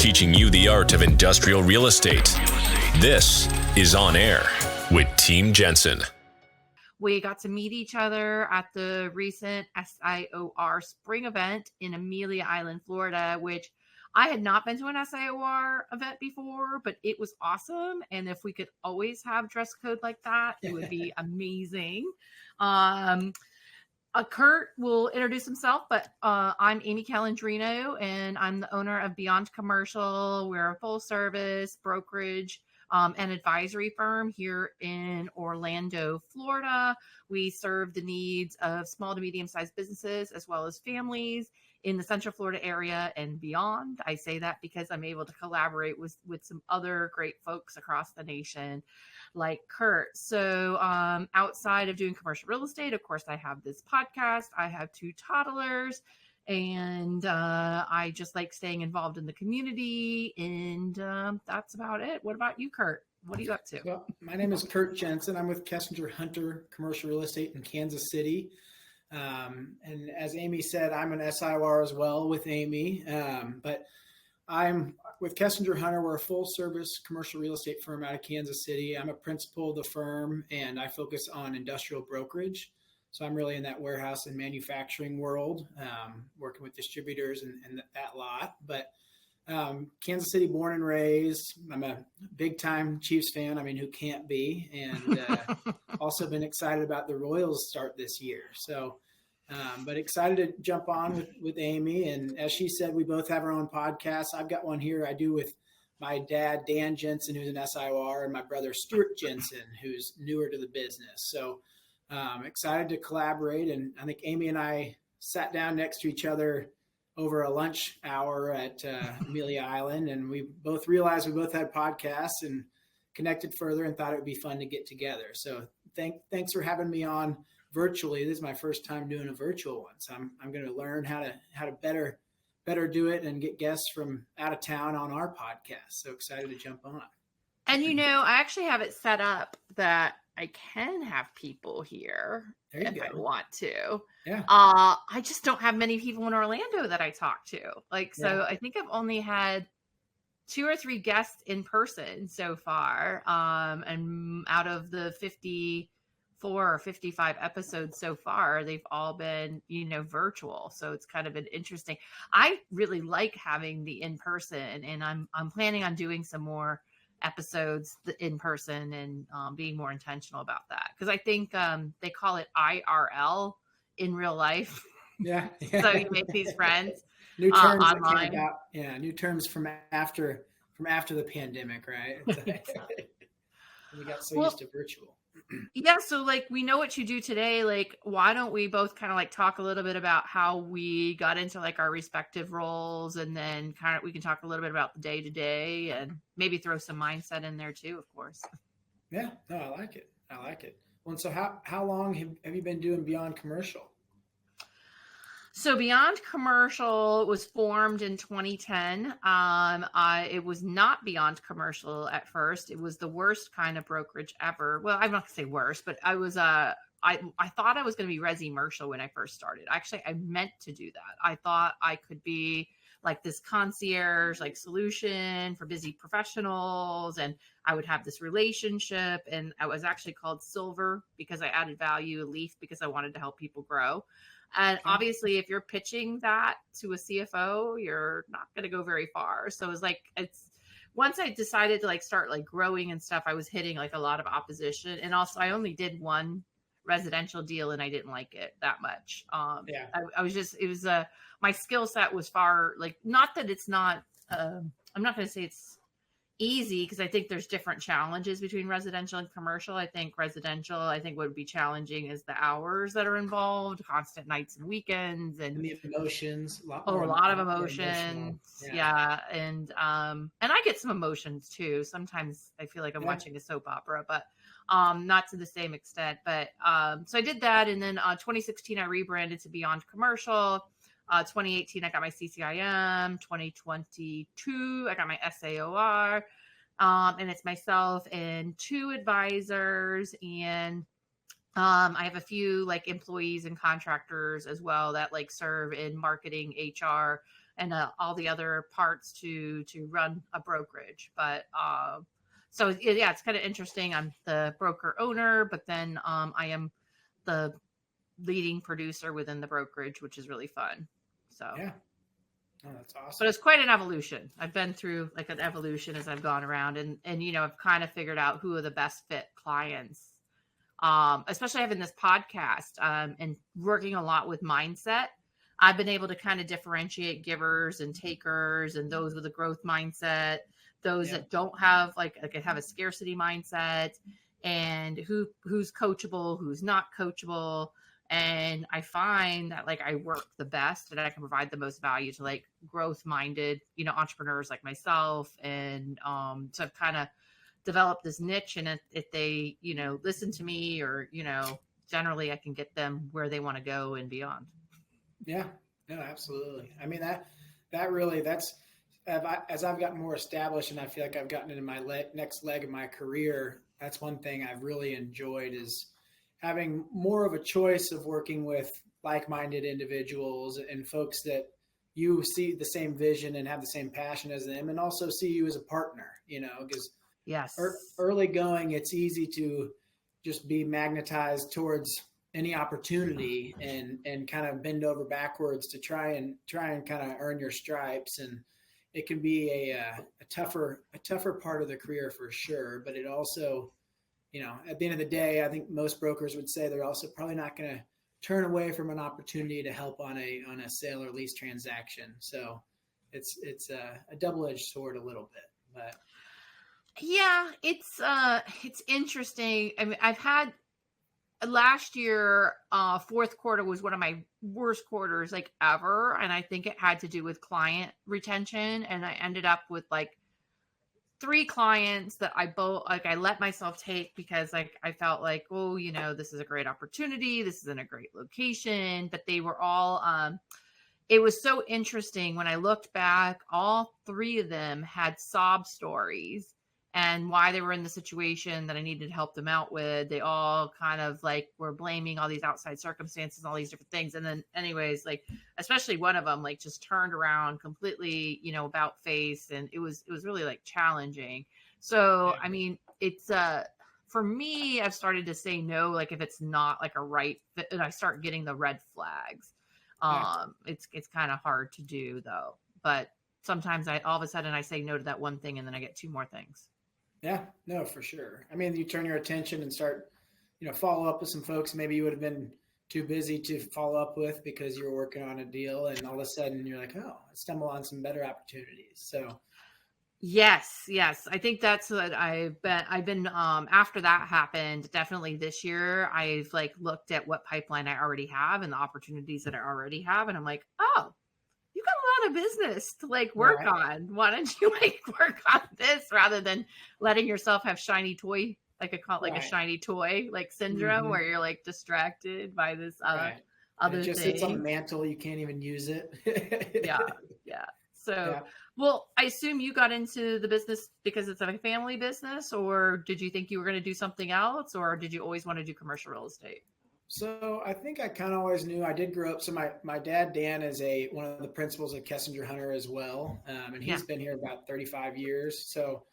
teaching you the art of industrial real estate. This is On Air with Team Jensen. We got to meet each other at the recent SIOR spring event in Amelia Island, Florida, which I had not been to an SIOR event before, but it was awesome. And if we could always have dress code like that, it would be amazing. Kurt will introduce himself, but I'm Amy Calandrino, and I'm the owner of Beyond Commercial. We're a full service brokerage and advisory firm here in Orlando, Florida. We serve the needs of small to medium-sized businesses as well as families in the Central Florida area and beyond. I say that because I'm able to collaborate with some other great folks across the nation like Kurt. So outside of doing commercial real estate, of course, I have this podcast. I have 2 toddlers, and I just like staying involved in the community. And that's about it. What about you, Kurt? What are you up to? Well, my name is Kurt Jensen. I'm with Kessinger Hunter Commercial Real Estate in Kansas City. And as Amy said, I'm an SIOR as well with Amy. But I'm with Kessinger Hunter. We're a full service commercial real estate firm out of Kansas City. I'm a principal of the firm, and I focus on industrial brokerage. So I'm really in that warehouse and manufacturing world, working with distributors and that lot. But Kansas City born and raised. I'm a big time Chiefs fan. I mean, who can't be? And also been excited about the Royals start this year. So, but excited to jump on with Amy. And as she said, we both have our own podcasts. I've got one here I do with my dad, Dan Jensen, who's an SIOR, and my brother, Stuart Jensen, who's newer to the business. So excited to collaborate. And I think Amy and I sat down next to each other over a lunch hour at Amelia Island, and we both realized we both had podcasts and connected further and thought it would be fun to get together. So thanks for having me on virtually. This is my first time doing a virtual one, so I'm going to learn how to better do it and get guests from out of town on our podcast. So excited to jump on. And I actually have it set up that I can have people here if I want to. Yeah. I just don't have many people in Orlando that I talk to. So I think I've only had 2 or 3 guests in person so far. And out of the 54 or 55 episodes so far, they've all been, virtual. So it's kind of been interesting. I really like having the in-person, and I'm planning on doing some more episodes in person and being more intentional about that, because I think they call it IRL in real life. Yeah. So you make these friends new terms online. New terms from after the pandemic, right? We got so used to virtual. Yeah, so we know what you do today. Why don't we both kind of talk a little bit about how we got into our respective roles, and then we can talk a little bit about the day to day, and maybe throw some mindset in there too, of course. Yeah, no, I like it. Well, so how long have you been doing Beyond Commercial? So Beyond Commercial was formed in 2010. It was not Beyond Commercial at first. It was the worst kind of brokerage ever. Well, I'm not gonna say worst, but I was I thought I was going to be Resi-Mercial when I first started. Actually, I meant to do that. I thought I could be this concierge, solution for busy professionals, and I would have this relationship. And I was actually called Silver because I added value, Leaf because I wanted to help people grow. And obviously, if you're pitching that to a CFO, you're not going to go very far. So it's once I decided to start growing and stuff, I was hitting a lot of opposition. And also I only did one residential deal and I didn't like it that much. I was just, it was my skill set was far not that it's not, I'm not going to say it's easy, because I think there's different challenges between residential and commercial. I think residential, what would be challenging is the hours that are involved, constant nights and weekends, and the emotions. A lot of emotions. Yeah. And I get some emotions too. Sometimes I feel like I'm watching a soap opera, but not to the same extent. But so I did that. And then 2016, I rebranded to Beyond Commercial. 2018, I got my CCIM. 2022, I got my SAOR. And it's myself and 2 advisors. And I have a few employees and contractors as well that serve in marketing, HR, and all the other parts to run a brokerage. But so yeah, it's kind of interesting. I'm the broker owner, but then I am the leading producer within the brokerage, which is really fun. So yeah, oh, that's awesome. But it's quite an evolution. I've been through like an evolution as I've gone around, and I've kind of figured out who are the best fit clients. Especially having this podcast and working a lot with mindset. I've been able to kind of differentiate givers and takers, and those with a growth mindset, those that don't have like have a scarcity mindset, and who's coachable, who's not coachable. And I find that like I work the best and I can provide the most value to like growth minded, entrepreneurs like myself. And so I've kind of developed this niche, and if they, listen to me, or, generally I can get them where they want to go and beyond. Yeah, no, absolutely. I mean, that really, that's, as I've gotten more established and I feel like I've gotten into my next leg of my career, that's one thing I've really enjoyed is having more of a choice of working with like-minded individuals and folks that you see the same vision and have the same passion as them, and also see you as a partner, because yes, early going, it's easy to just be magnetized towards any opportunity and kind of bend over backwards to try and kind of earn your stripes. And it can be a tougher part of the career for sure. But it also, at the end of the day, I think most brokers would say they're also probably not going to turn away from an opportunity to help on a sale or lease transaction. So it's a double-edged sword a little bit, but yeah, it's interesting. I mean, I've had last year, fourth quarter was one of my worst quarters like ever. And I think it had to do with client retention. And I ended up with like 3 clients that I let myself take because like I felt like, oh, this is a great opportunity. This is in a great location, but they were all, it was so interesting when I looked back, all 3 of them had sob stories and why they were in the situation that I needed to help them out with. They all kind of like were blaming all these outside circumstances, all these different things. And then anyways, like, especially one of them, like just turned around completely, about face. And it was really like challenging. So, I mean, it's, for me, I've started to say no, like if it's not like a right fit, and I start getting the red flags. It's kind of hard to do though, but sometimes all of a sudden I say no to that one thing and then I get 2 more things. Yeah, no, for sure. I mean, you turn your attention and start, follow up with some folks maybe you would have been too busy to follow up with because you were working on a deal, and all of a sudden you're like, oh, I stumble on some better opportunities. So yes. I think that's what I've been after that happened, definitely this year, I've like looked at what pipeline I already have and the opportunities that I already have. And I'm like, oh, you got a lot of business to like work on. Why don't you like work on this rather than letting yourself have shiny toy, like I call it like a shiny toy, like syndrome, where you're like distracted by this other it just thing. sits on the mantle. You can't even use it. Yeah. So, well, I assume you got into the business because it's a family business, or did you think you were going to do something else, or did you always want to do commercial real estate? So I think I kind of always knew. I did grow up. So my dad, Dan, is one of the principals at Kessinger Hunter as well. And he's been here about 35 years. So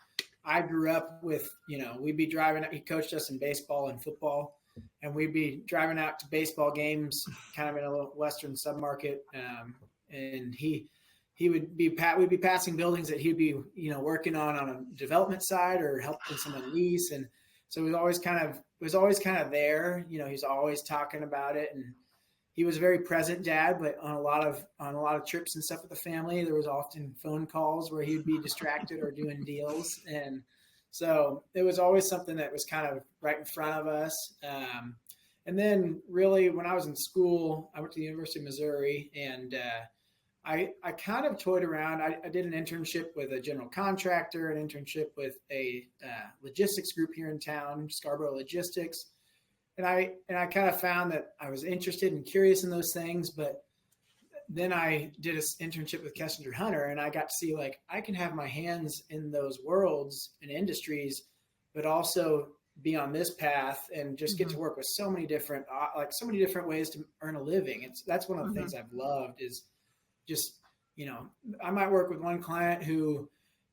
I grew up with, we'd be driving. He coached us in baseball and football, and we'd be driving out to baseball games kind of in a little Western submarket. And we'd be passing buildings that he'd be, working on a development side or helping someone lease. And so it was always kind of there, he's always talking about it. And he was a very present dad, but on a lot of trips and stuff with the family, there was often phone calls where he'd be distracted or doing deals. And so it was always something that was kind of right in front of us. And then really when I was in school, I went to the University of Missouri, and I kind of toyed around. I did an internship with a general contractor, an internship with a logistics group here in town, Scarborough Logistics. And I kind of found that I was interested and curious in those things. But then I did an internship with Kessinger Hunter, and I got to see like I can have my hands in those worlds and industries, but also be on this path and just get to work with so many different ways to earn a living. That's one of the things I've loved is just I might work with one client who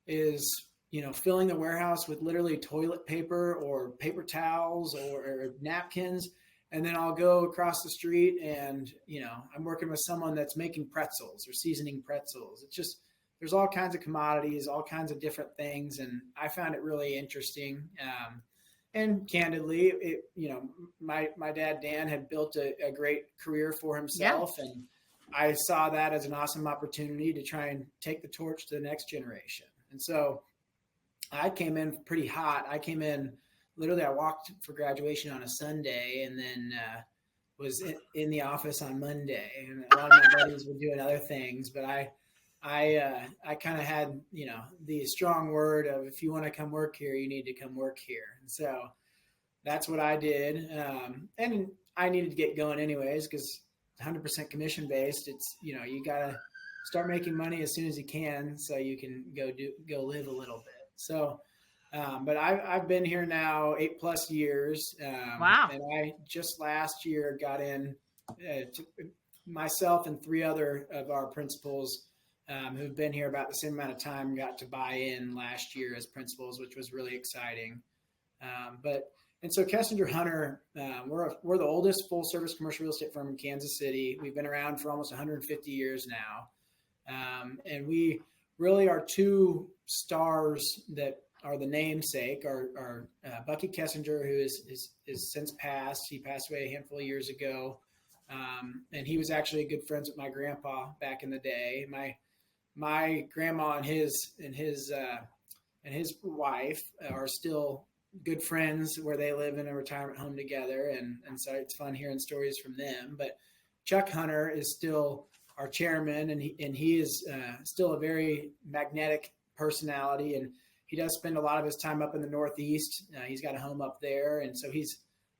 is, filling the warehouse with literally toilet paper or paper towels or napkins. And then I'll go across the street and, I'm working with someone that's making pretzels or seasoning pretzels. It's just, there's all kinds of commodities, all kinds of different things. And I found it really interesting. And candidly, my dad, Dan, had built a great career for himself. Yeah. And I saw that as an awesome opportunity to try and take the torch to the next generation. And so I came in pretty hot. I came in, literally, I walked for graduation on a Sunday and then was in the office on Monday. And a lot of my buddies were doing other things, but I kind of had, the strong word of, if you want to come work here, you need to come work here. And so that's what I did. And I needed to get going anyways, because 100% commission based. It's, you got to start making money as soon as you can, so you can go live a little bit. So, but I've been here now 8+ years. Wow. And I just last year got in, myself and 3 other of our principals who've been here about the same amount of time got to buy in last year as principals, which was really exciting. And so Kessinger Hunter, we're the oldest full service commercial real estate firm in Kansas City. We've been around for almost 150 years now. And we really are 2 stars that are the namesake are Bucky Kessinger, who is since passed. He passed away a handful of years ago. And he was actually good friends with my grandpa back in the day. My grandma and his wife are still good friends, where they live in a retirement home together. And so it's fun hearing stories from them. But Chuck Hunter is still our chairman, and he is still a very magnetic personality. And he does spend a lot of his time up in the Northeast. He's got a home up there. And so he's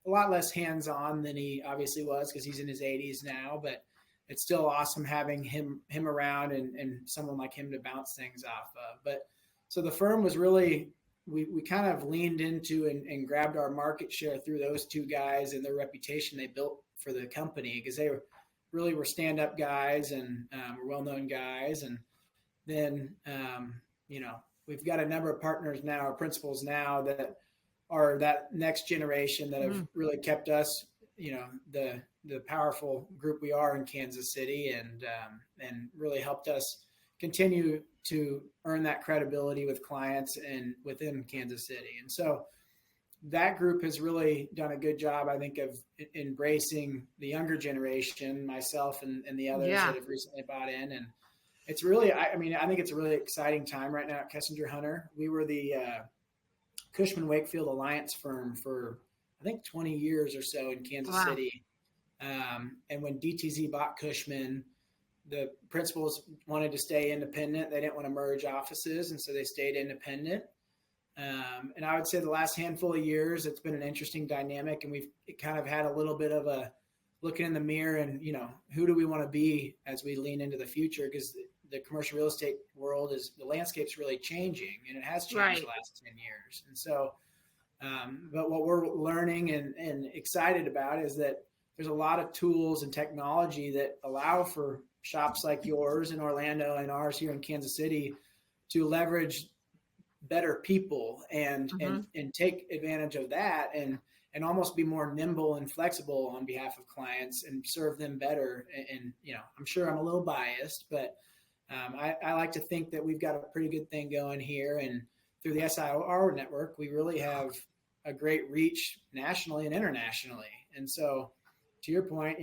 a lot less hands-on than he obviously was, because he's in his 80s now, but it's still awesome having him around and someone like him to bounce things off of. But so the firm was really, we kind of leaned into and grabbed our market share through those 2 guys and their reputation they built for the company, because they were stand-up guys and were well-known guys. And then, we've got a number of partners now, or principals now, that are that next generation that have really kept us, the powerful group we are in Kansas City, and really helped us continue to earn that credibility with clients and within Kansas City. And so that group has really done a good job, I think, of embracing the younger generation, myself and the others that have recently bought in. And it's really, I think it's a really exciting time right now at Kessinger Hunter. We were the Cushman Wakefield Alliance firm for, I think, 20 years or so in Kansas City. And when DTZ bought Cushman, the principals wanted to stay independent. They didn't want to merge offices, and so they stayed independent. And I would say the last handful of years, it's been an interesting dynamic, and we've kind of had a little bit of a looking in the mirror and, who do we want to be as we lean into the future? Because the commercial real estate world the landscape's really changing, and it has changed the last 10 years. And so, but what we're learning and excited about is that there's a lot of tools and technology that allow for shops like yours in Orlando and ours here in Kansas City to leverage better people and take advantage of that and almost be more nimble and flexible on behalf of clients and serve them better. And I'm sure I'm a little biased, but I like to think that we've got a pretty good thing going here. And through the SIOR network, we really have a great reach nationally and internationally. And so to your point,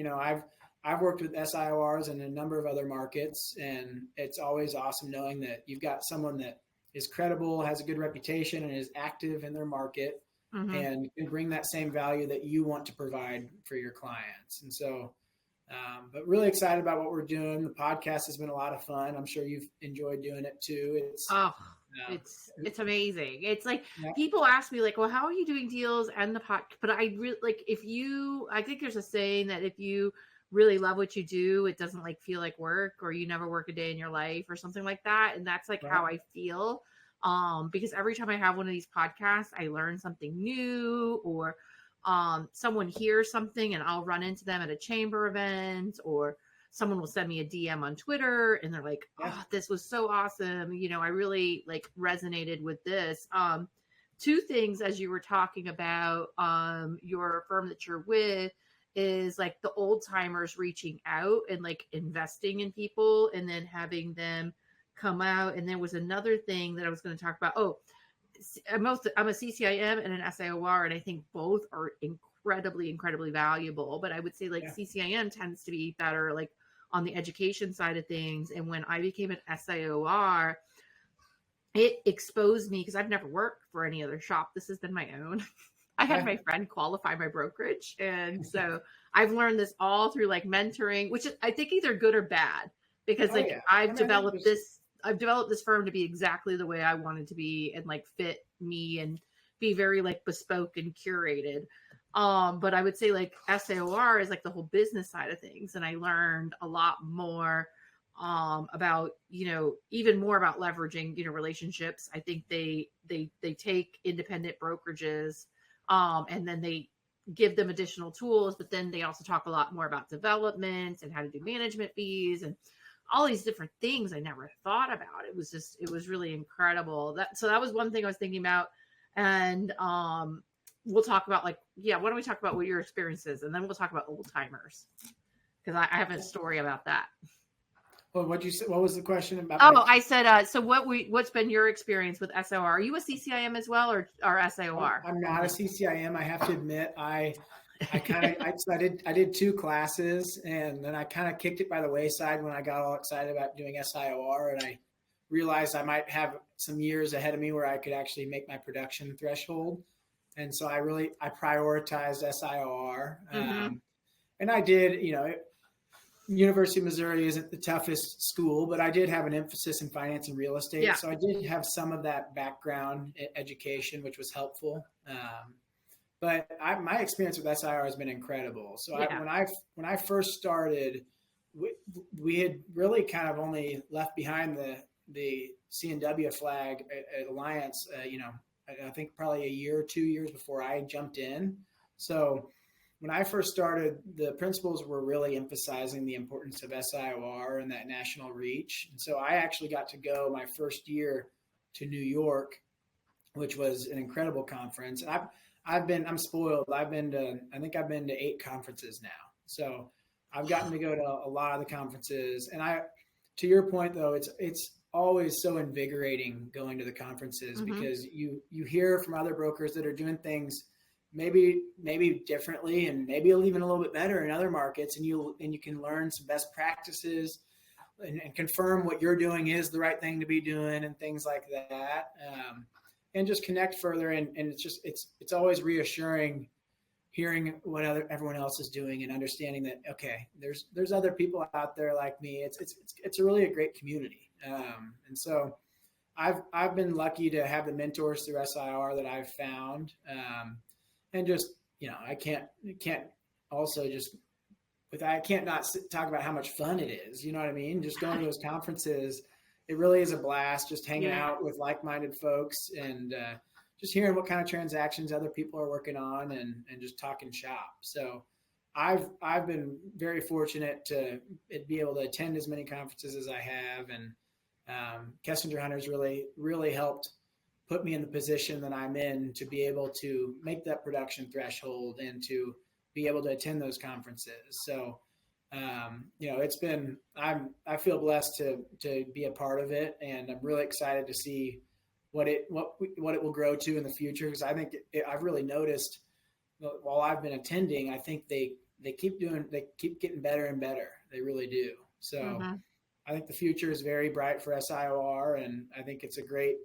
I've worked with SIORs in a number of other markets, and it's always awesome knowing that you've got someone that is credible, has a good reputation, and is active in their market, and can bring that same value that you want to provide for your clients. And so, but really excited about what we're doing. The podcast has been a lot of fun. I'm sure you've enjoyed doing it too. It's amazing. It's like people ask me like, well, how are you doing deals and the podcast? But I really like, I think there's a saying that if you really love what you do, it doesn't like feel like work, or you never work a day in your life or something like that. And that's like how I feel. Because every time I have one of these podcasts, I learn something new, or someone hears something and I'll run into them at a chamber event or someone will send me a DM on Twitter and they're like, oh, this was so awesome. You know, I really like resonated with this. Two things as you were talking about your firm that you're with is like the old timers reaching out and like investing in people and then having them come out. And there was another thing that I was going to talk about. Oh, I'm a CCIM and an SIOR, and I think both are incredibly valuable. But I would say like CCIM tends to be better like on the education side of things. And when I became an SIOR, it exposed me because I've never worked for any other shop. This has been my own. I had my friend qualify my brokerage. And so I've learned this all through like mentoring, which is, I think, either good or bad, because I've developed this firm to be exactly the way I wanted to be and like fit me and be very like bespoke and curated. But I would say like SIOR is like the whole business side of things. And I learned a lot more about, you know, even more about leveraging, you know, relationships. I think they take independent brokerages and then they give them additional tools, but then they also talk a lot more about development and how to do management fees and all these different things I never thought about. It was really incredible. So that was one thing I was thinking about. And we'll talk about like, why don't we talk about what your experience is? And then we'll talk about old timers, because I have a story about that. Well, what was the question about? I said, so what's been your experience with SIOR? Are you a CCIM as well, or SIOR? I'm not a CCIM. I have to admit, I did 2 classes, and then I kind of kicked it by the wayside when I got all excited about doing SIOR, and I realized I might have some years ahead of me where I could actually make my production threshold. And so I prioritized SIOR. And I did, you know, University of Missouri isn't the toughest school, but I did have an emphasis in finance and real estate. Yeah. So I did have some of that background education, which was helpful. But my experience with SIR has been incredible. So when I first started, we had really kind of only left behind the CNW flag at Alliance, you know, I think probably a year or 2 years before I jumped in. So when I first started, the principals were really emphasizing the importance of SIOR and that national reach. And so I actually got to go my first year to New York, which was an incredible conference. And I'm spoiled. I think I've been to 8 conferences now. So I've gotten to go to a lot of the conferences. And to your point though, it's always so invigorating going to the conferences because you hear from other brokers that are doing things maybe differently and maybe even a little bit better in other markets. And you can learn some best practices and confirm what you're doing is the right thing to be doing and things like that. And just connect further. And it's always reassuring hearing what everyone else is doing and understanding that, okay, there's other people out there like me. It's really a great community. And so I've been lucky to have the mentors through SIR that I've found. And just, you know, I can't also just I can't not talk about how much fun it is. You know what I mean? Just going to those conferences, it really is a blast just hanging out with like-minded folks and just hearing what kind of transactions other people are working on and just talking shop. So I've been very fortunate to be able to attend as many conferences as I have. And Kessinger Hunters really helped put me in the position that I'm in to be able to make that production threshold and to be able to attend those conferences. So, you know, I feel blessed to be a part of it, and I'm really excited to see what it will grow to in the future. Because I think I've really noticed while I've been attending, I think they keep getting better and better. They really do. So I think the future is very bright for SIOR, and I think it's a great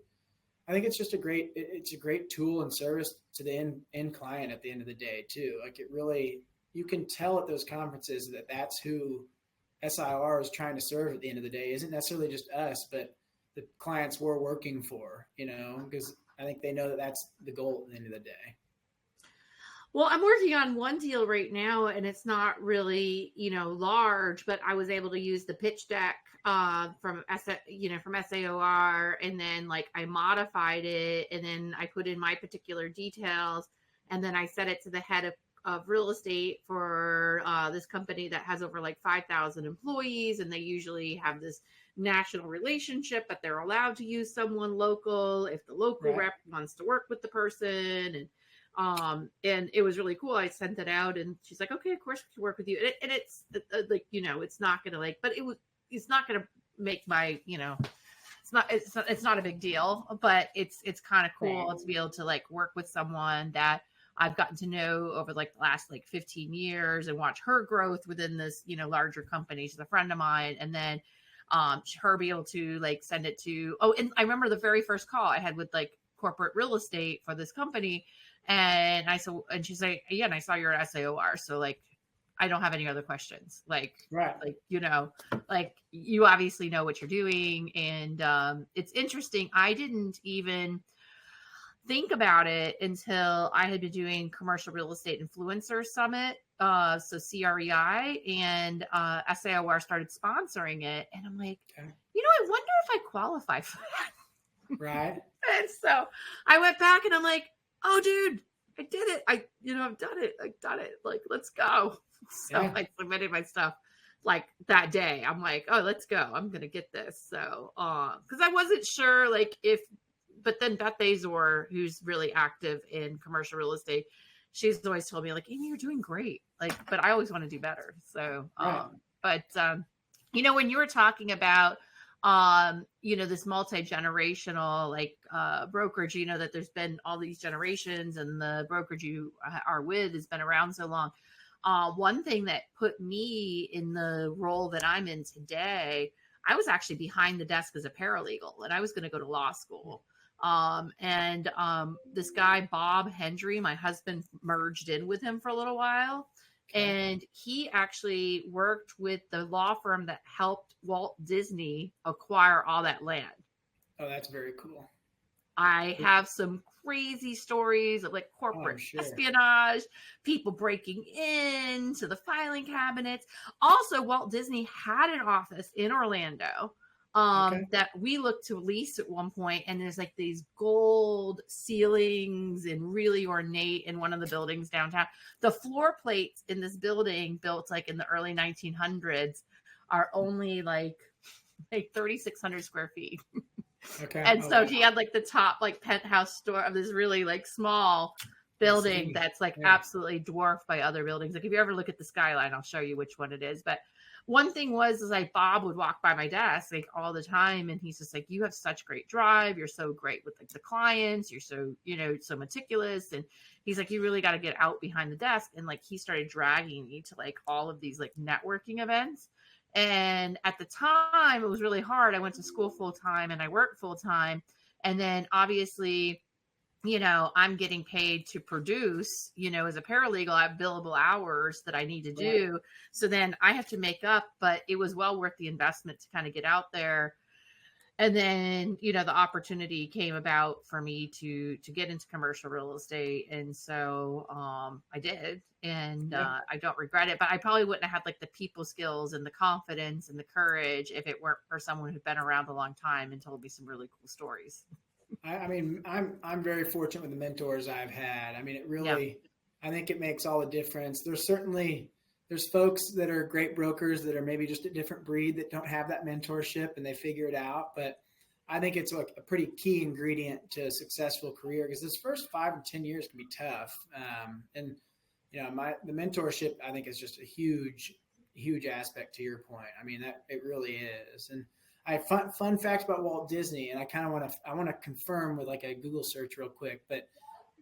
tool and service to the end client at the end of the day too. Like it really, you can tell at those conferences that that's who SIR is trying to serve at the end of the day. Isn't necessarily just us, but the clients we're working for, you know, because I think they know that that's the goal at the end of the day. Well, I'm working on one deal right now, and it's not really, you know, large, but I was able to use the pitch deck from SIOR, and then like I modified it, and then I put in my particular details, and then I set it to the head of real estate for this company that has over like 5,000 employees, and they usually have this national relationship, but they're allowed to use someone local if the local rep wants to work with the person. And it was really cool. I sent it out, and she's like, okay, of course we can work with you. And it's like, it's not gonna like, but it's not gonna make my, it's not a big deal, but it's kind of cool to be able to like work with someone that I've gotten to know over like the last like 15 years and watch her growth within this, larger company. She's a friend of mine. And then her be able to like send it to, and I remember the very first call I had with like corporate real estate for this company. And she's like, yeah, and I saw you're at SIOR. So like, I don't have any other questions. Like you obviously know what you're doing. And it's interesting. I didn't even think about it until I had been doing Commercial Real Estate Influencer Summit. So CREI and SIOR started sponsoring it. And I'm like, I wonder if I qualify for that. Right. And so I went back and I'm like, oh, dude, I did it. I've done it. I've done it. Like, let's go. So I submitted my stuff like that day. I'm like, oh, let's go. I'm going to get this. So, cause I wasn't sure but then Beth Azor, who's really active in commercial real estate, she's always told me like, Amy, you're doing great. Like, but I always want to do better. So, when you were talking about, this multi-generational like brokerage, that there's been all these generations and the brokerage you are with has been around so long. One thing that put me in the role that I'm in today, I was actually behind the desk as a paralegal, and I was going to go to law school. This guy, Bob Hendry, my husband, merged in with him for a little while. And he actually worked with the law firm that helped Walt Disney acquire all that land. Oh, that's very cool. I have some crazy stories of like corporate espionage, people breaking into the filing cabinets. Also, Walt Disney had an office in Orlando that we looked to lease at one point, and there's like these gold ceilings and really ornate in one of the buildings downtown. The floor plates in this building, built like in the early 1900s, are only like 3,600 square feet. Okay. And so he had like the top like penthouse store of this really like small building that's like absolutely dwarfed by other buildings. Like if you ever look at the skyline, I'll show you which one it is. But one thing is like Bob would walk by my desk like all the time, and he's just like, you have such great drive. You're so great with like the clients. You're so, so meticulous. And he's like, you really got to get out behind the desk. And like, he started dragging me to like all of these like networking events. And at the time it was really hard. I went to school full time and I worked full time. And then obviously, I'm getting paid to produce, as a paralegal, I have billable hours that I need to do. Right. So then I have to make up, but it was well worth the investment to kind of get out there. And then, the opportunity came about for me to get into commercial real estate. And so I did, and I don't regret it, but I probably wouldn't have had like the people skills and the confidence and the courage if it weren't for someone who'd been around a long time and told me some really cool stories. I mean, I'm very fortunate with the mentors I've had. I mean, it really, I think it makes all the difference. There's folks that are great brokers that are maybe just a different breed that don't have that mentorship and they figure it out. But I think it's like a pretty key ingredient to a successful career, because this first 5 or 10 years can be tough. The mentorship, I think, is just a huge aspect to your point. I mean, that it really is. And I have fun facts about Walt Disney, and I want to confirm with like a Google search real quick, but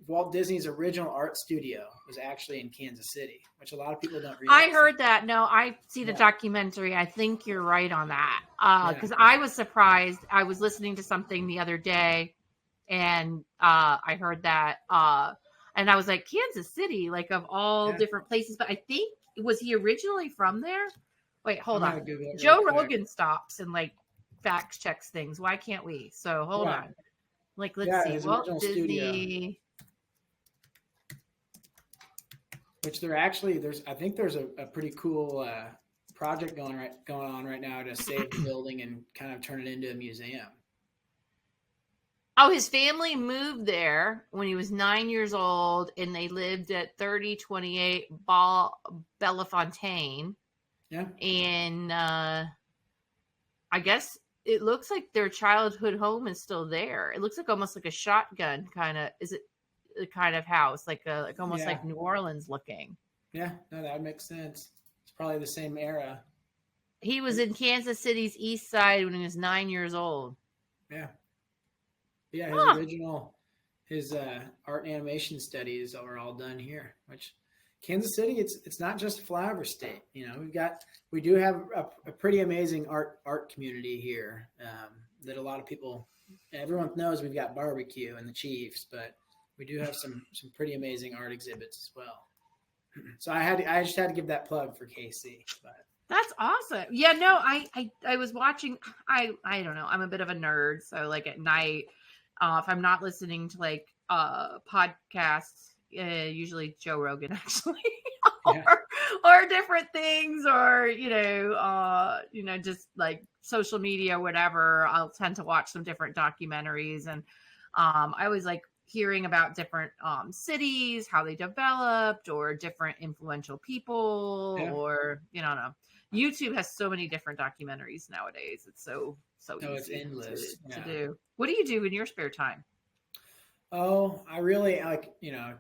Walt Disney's original art studio was actually in Kansas City, which a lot of people don't realize. I heard that. No, I see the documentary. I think you're right on that. Because I was surprised. I was listening to something the other day, and I heard that, and I was like, Kansas City, like of all different places. But I think, was he originally from there? Wait, hold on. Joe Rogan stops and like fact checks things. Why can't we? So hold on. Like, let's see. Walt Disney. Studio. Which I think there's a pretty cool project going on right now to save the building and kind of turn it into a museum. Oh, his family moved there when he was 9 years old, and they lived at 3028 Bellefontaine. Yeah. And I guess it looks like their childhood home is still there. It looks like almost like a shotgun kind of. Is it the kind of house like almost like New Orleans looking? Yeah, no, that would make sense. It's probably the same era. He was in Kansas City's East Side when he was 9 years old. Yeah. Yeah, his art and animation studies are all done here, which Kansas City, it's not just a flyover state. You know, we do have a pretty amazing art community here that a lot of people, everyone knows we've got barbecue and the Chiefs, but we do have some pretty amazing art exhibits as well. So I just had to give that plug for KC. But that's awesome. Yeah, no, I was watching. I don't know. I'm a bit of a nerd, so like at night, if I'm not listening to like podcasts, usually Joe Rogan actually, or different things, or just like social media, whatever. I'll tend to watch some different documentaries, and I always like hearing about different cities, how they developed, or different influential people, or I don't know. YouTube has so many different documentaries nowadays. It's so easy it's endless to do. What do you do in your spare time? Oh, I really like,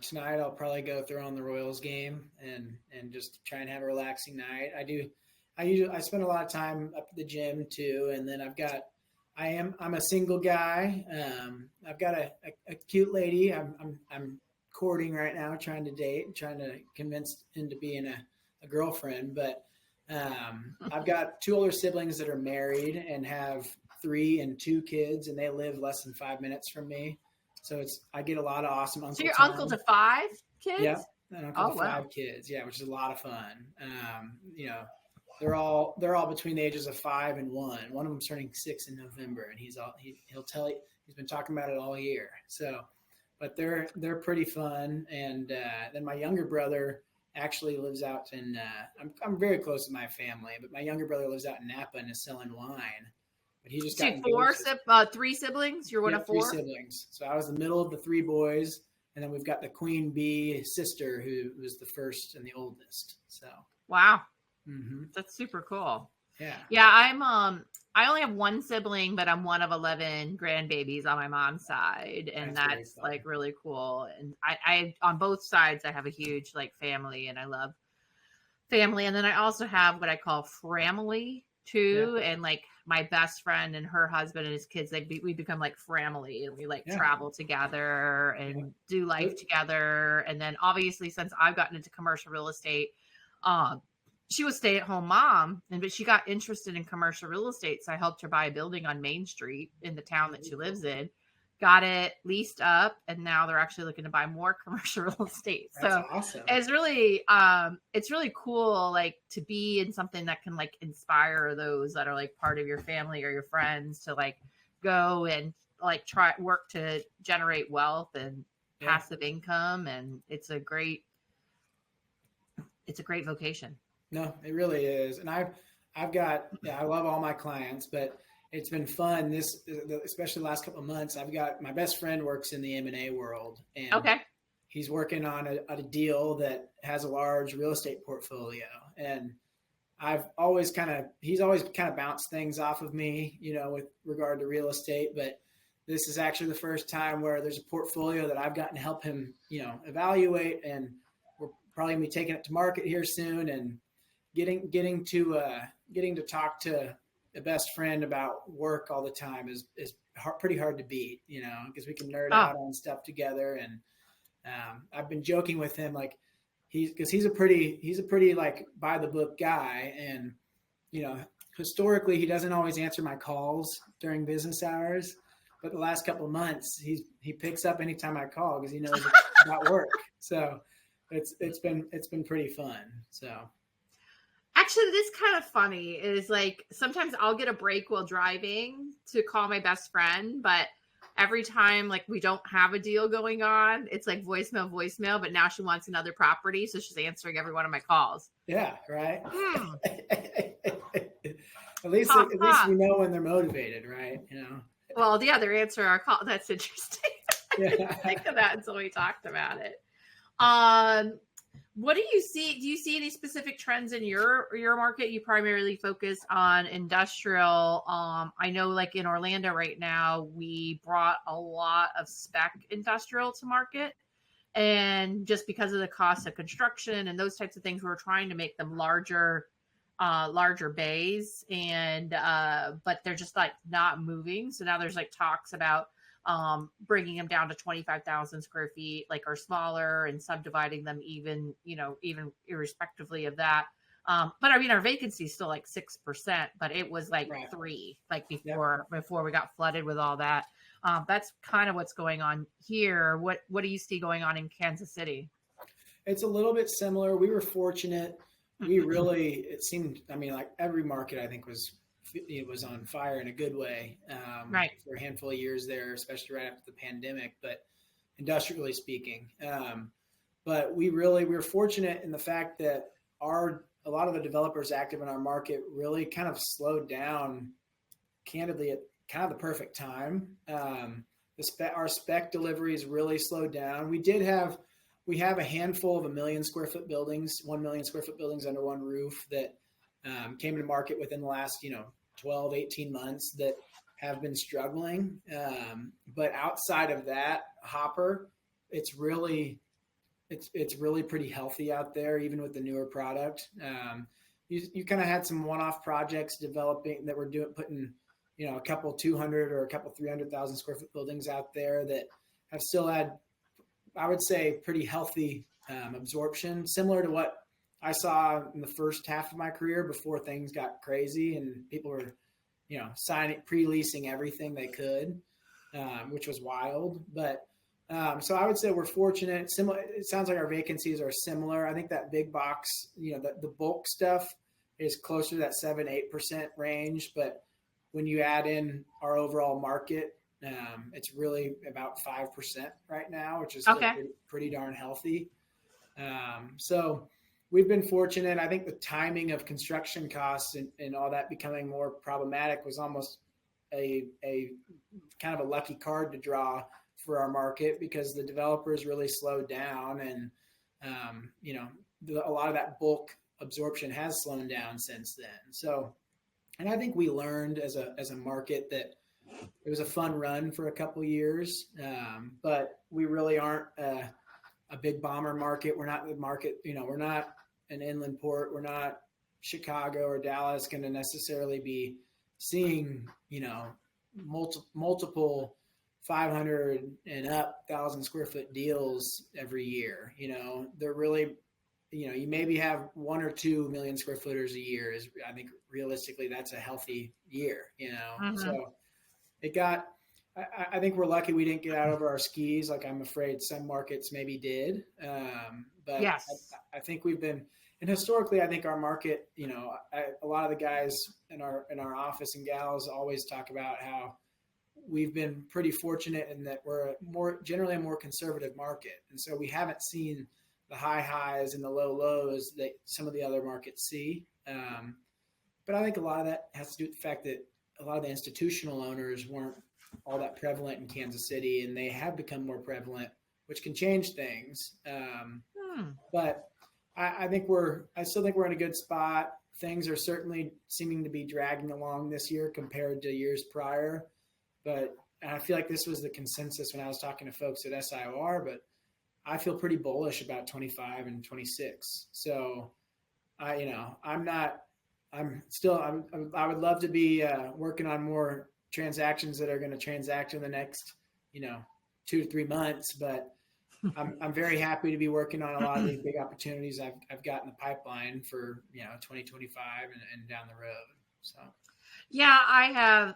tonight I'll probably go throw on the Royals game and just try and have a relaxing night. I spend a lot of time up at the gym too. And then I'm a single guy. I've got a cute lady I'm courting right now, trying to date, trying to convince into being a girlfriend. But I've got 2 older siblings that are married and have 3 and 2 kids, and they live less than 5 minutes from me. So I get a lot of awesome uncle. So you're time. uncle to 5 kids? Yeah, an uncle to 5 kids. Yeah, which is a lot of fun. They're all between the ages of 5 and 1. One of them's turning 6 in November, and he'll tell you he's been talking about it all year. So, but they're pretty fun. And then my younger brother actually lives out in. I'm very close to my family, but my younger brother lives out in Napa and is selling wine. But he just got 3 siblings. You're one of 4. 3 siblings. So I was the middle of the 3 boys, and then we've got the queen bee sister who was the first and the oldest. So wow. Mm-hmm. That's super cool. Yeah. I'm I only have 1 sibling, but I'm one of 11 grandbabies on my mom's side, and that's like really cool. And I on both sides I have a huge like family, and I love family. And then I also have what I call framily too, and like my best friend and her husband and his kids, we become like family, and we like travel together and do life together. And then obviously since I've gotten into commercial real estate, she was a stay-at-home mom, but she got interested in commercial real estate. So I helped her buy a building on Main Street in the town that she lives in, got it leased up, and now they're actually looking to buy more commercial real estate. That's awesome. It's really cool, like to be in something that can like inspire those that are like part of your family or your friends to like go and like try work to generate wealth and passive income. And it's a great vocation. No, it really is. And I love all my clients, but it's been fun especially the last couple of months. I've got my best friend works in the M&A world, and he's working on a deal that has a large real estate portfolio. And he's always kind of bounced things off of me, with regard to real estate. But this is actually the first time where there's a portfolio that I've gotten to help him, evaluate, and we're probably gonna be taking it to market here soon, and getting to talk to a best friend about work all the time is pretty hard to beat, because we can nerd out on stuff together. And I've been joking with him, like he's a pretty like by the book guy, and historically he doesn't always answer my calls during business hours, but the last couple of months he picks up anytime I call because he knows it's about work. So it's been pretty fun. So. Actually, this kind of funny is like sometimes I'll get a break while driving to call my best friend, but every time like we don't have a deal going on, it's like voicemail, but now she wants another property, so she's answering every one of my calls. Yeah, right. At least we know when they're motivated, right? Well, the other answer our call, that's interesting. I Yeah. didn't think of that until we talked about it. What do you see? Do you see any specific trends in your market? You primarily focus on industrial. I know like in Orlando right now, we brought a lot of spec industrial to market. And just because of the cost of construction and those types of things, we're trying to make them larger bays, and but they're just like not moving. So now there's like talks about bringing them down to 25,000 square feet, like or smaller, and subdividing them even irrespectively of that. But I mean, our vacancy is still like 6%, but it was like Right. 3, like before we got flooded with all that. That's kind of what's going on here. What do you see going on in Kansas City? It's a little bit similar. We were fortunate. It seemed, I mean, like every market I think was on fire in a good way Right. for a handful of years there, especially right after the pandemic, but industrially speaking. But we were fortunate in the fact that a lot of the developers active in our market really kind of slowed down candidly at kind of the perfect time. Our spec deliveries really slowed down. We have a handful of 1 million square foot buildings, 1 million square foot buildings under one roof that came to market within the last, 12, 18 months that have been struggling. But outside of that hopper, it's really pretty healthy out there, even with the newer product. You kind of had some one-off projects developing that were putting, a couple 200 or a couple 300,000 square foot buildings out there that have still had, I would say, pretty healthy absorption, similar to what I saw in the first half of my career before things got crazy and people were, pre-leasing everything they could, which was wild. But so I would say we're fortunate. Similar. It sounds like our vacancies are similar. I think that big box, the bulk stuff is closer to that 7-8% range. But when you add in our overall market, it's really about 5% right now, which is still pretty darn healthy. So we've been fortunate. I think the timing of construction costs and all that becoming more problematic was almost a kind of a lucky card to draw for our market, because the developers really slowed down, and a lot of that bulk absorption has slowed down since then. So, and I think we learned as a market that it was a fun run for a couple of years, but we really aren't a big bomber market. We're not the market, we're not an inland port. We're not Chicago or Dallas going to necessarily be seeing, multiple 500 and up 1,000 square foot deals every year. They're really, you maybe have 1 or 2 million square footers a year is, I think realistically that's a healthy year, So I think we're lucky we didn't get out over our skis. Like I'm afraid some markets maybe did. But yes. I think we've been, and historically, I think our market, a lot of the guys in our office and gals always talk about how we've been pretty fortunate in that we're generally a more conservative market. And so we haven't seen the high highs and the low lows that some of the other markets see. But I think a lot of that has to do with the fact that a lot of the institutional owners weren't all that prevalent in Kansas City, and they have become more prevalent, which can change things. But I still think we're in a good spot. Things are certainly seeming to be dragging along this year compared to years prior. But I feel like this was the consensus when I was talking to folks at SIOR, but I feel pretty bullish about 25 and 26. So I would love to be working on more transactions that are going to transact in the next, 2 to 3 months. But I'm very happy to be working on a lot of these big opportunities I've got in the pipeline for, 2025 and down the road. So. Yeah, I have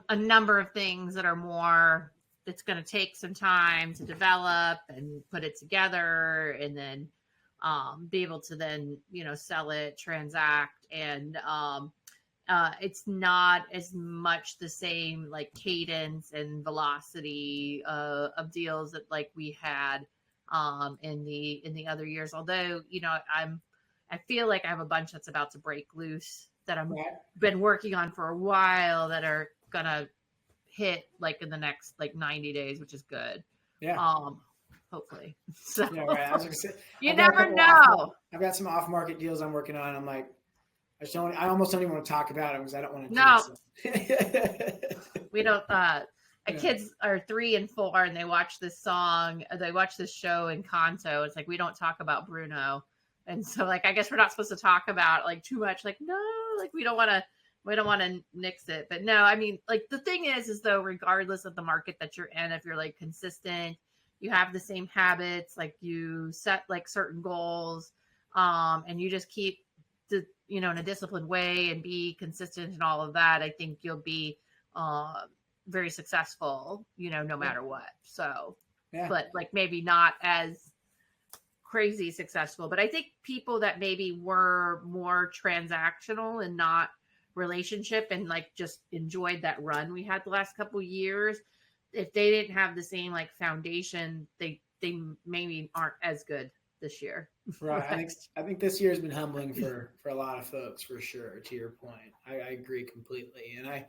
a number of things that are more, it's going to take some time to develop and put it together, and then be able to then, sell it, transact. And it's not as much the same like cadence and velocity of deals that like we had in the other years. Although, I feel like I have a bunch that's about to break loose that I've been working on for a while that are gonna hit like in the next like 90 days, which is good. Yeah. Hopefully. So Yeah, right. I was gonna say, you never know. I've got some off-market deals I'm working on. I'm like, I almost don't even want to talk about it because I don't want to. No, it. we don't. Kids are 3 and 4, and they watch this show in Kanto. It's like we don't talk about Bruno, and so like I guess we're not supposed to talk about like too much. Like no, like we don't want to nix it. But no, I mean like the thing is though, regardless of the market that you're in, if you're like consistent, you have the same habits, like you set like certain goals, and you just keep in a disciplined way and be consistent and all of that, I think you'll be very successful, no matter what. So, but like maybe not as crazy successful, but I think people that maybe were more transactional and not relationship and like just enjoyed that run we had the last couple of years, if they didn't have the same like foundation, they maybe aren't as good this year. Right. I think this year has been humbling for a lot of folks, for sure. To your point, I agree completely, and I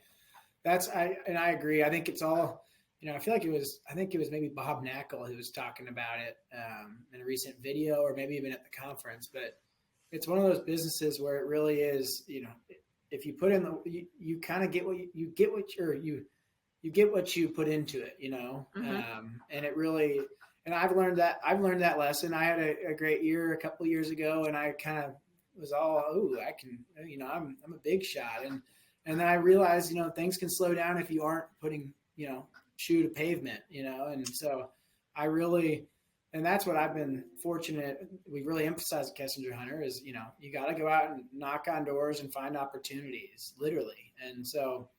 agree. I think it's all, I feel like I think it was maybe Bob Knackel who was talking about it in a recent video, or maybe even at the conference. But it's one of those businesses where it really is, if you put in you kind of get what you get what you put into it, and it really. And I've learned that lesson. I had a great year a couple of years ago, and I kind of was all, I can, I'm a big shot. And then I realized, things can slow down if you aren't putting, shoe to pavement, and so and that's what I've been fortunate. We really emphasize at Kessinger Hunter is, you got to go out and knock on doors and find opportunities, literally. And so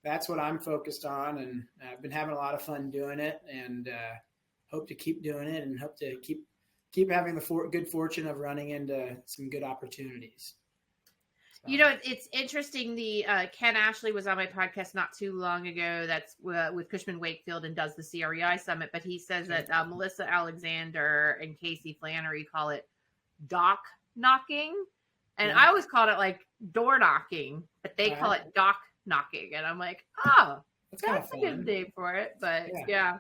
that's what I'm focused on. And I've been having a lot of fun doing it, and, hope to keep doing it, and hope to keep having the good fortune of running into some good opportunities. So. It's interesting. The Ken Ashley was on my podcast not too long ago. That's with Cushman Wakefield and does the CREI Summit. But he says that Melissa Alexander and Casey Flannery call it dock knocking, and I always called it like door knocking, but they call it dock knocking, and I'm like, that's a good name for it. But yeah.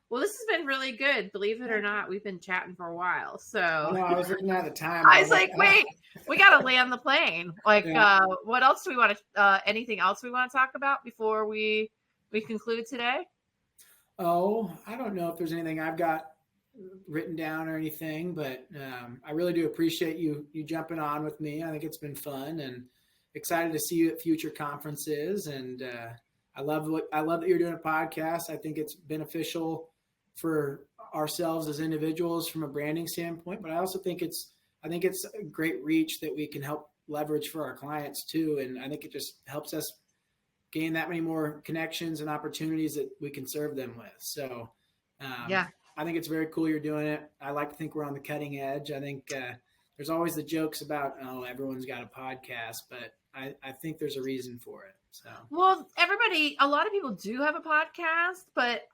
Well, this has been really good. Believe it or not, we've been chatting for a while. So I was looking at the time. I was like, wait, we got to land the plane. Like, what else do we want to? Anything else we want to talk about before we conclude today? Oh, I don't know if there's anything I've got written down or anything, but I really do appreciate you jumping on with me. I think it's been fun, and excited to see you at future conferences. And I love that you're doing a podcast. I think it's beneficial for ourselves as individuals from a branding standpoint, but I also think it's a great reach that we can help leverage for our clients too. And I think it just helps us gain that many more connections and opportunities that we can serve them with. So I think it's very cool you're doing it. I like to think we're on the cutting edge. I think there's always the jokes about, everyone's got a podcast, but I think there's a reason for it. So, well, a lot of people do have a podcast, but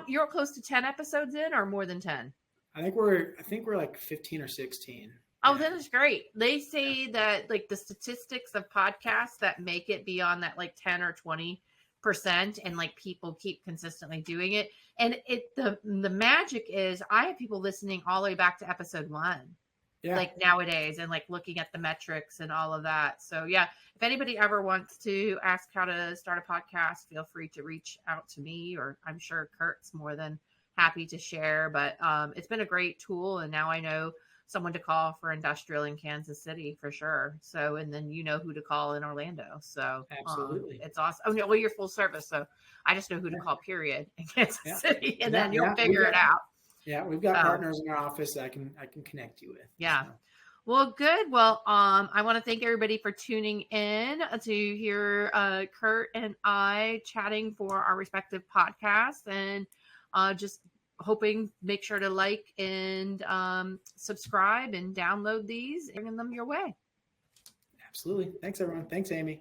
you're close to 10 episodes in, or more than 10? I think we're like 15 or 16. Oh, that is great. They say that like the statistics of podcasts that make it beyond that like 10 or 20%, and like people keep consistently doing it. And the magic is I have people listening all the way back to episode 1. Yeah. Like nowadays, and like looking at the metrics and all of that. So yeah, if anybody ever wants to ask how to start a podcast, feel free to reach out to me, or I'm sure Kurt's more than happy to share. But it's been a great tool, and now I know someone to call for industrial in Kansas City for sure. So, and then who to call in Orlando. So absolutely, it's awesome. Oh no, well, you're full service, so I just know who to call. Period in Kansas City, and then you'll figure it out. Yeah, we've got partners in our office that I can connect you with. Yeah. So. Well, good. Well, I want to thank everybody for tuning in to hear Kurt and I chatting for our respective podcasts, and just make sure to like and subscribe and download these, bringing them your way. Absolutely. Thanks, everyone. Thanks, Amy.